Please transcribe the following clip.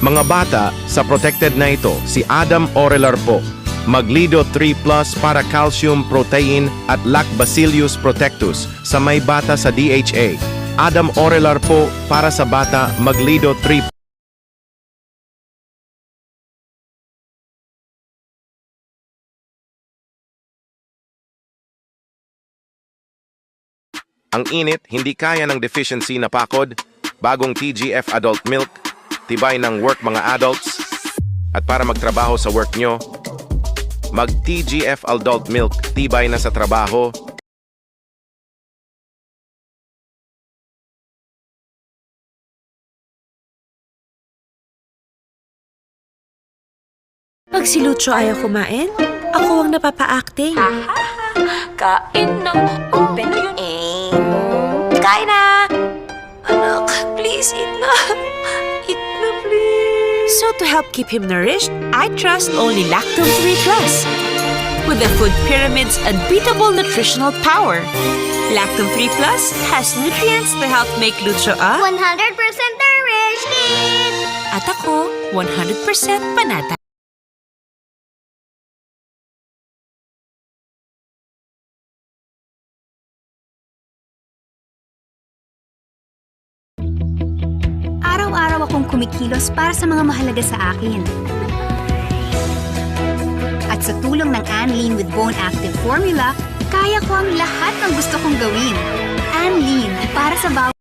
Mga bata, sa protected na ito, si Adam Orelar po. Maglido 3 Plus para calcium, protein at Lactobacillus protectus sa may bata sa DHA. Adam Orelar po para sa bata, Maglido 3. Ang init, hindi kaya ng deficiency na pakod, bagong TGF Adult Milk, tibay ng work mga adults, at para magtrabaho sa work nyo, mag-TGF Adult Milk, tibay na sa trabaho. Pag si Lucho ayaw kumain, ako ang napapa-acting. Kain na. Open yun. Kain na! Anak, please, eat na. Eat na, please. So to help keep him nourished, I trust only Lactome 3 Plus. With the food pyramid's unbeatable nutritional power. Lactome 3 Plus has nutrients to help make Lucho a 100% nourished kid! at ako 100% panata. Araw-araw akong kumikilos para sa mga mahalaga sa akin. At sa tulong ng Anlene with Bone Active Formula, kaya ko ang lahat ng gusto kong gawin. Anlene, para sa bawat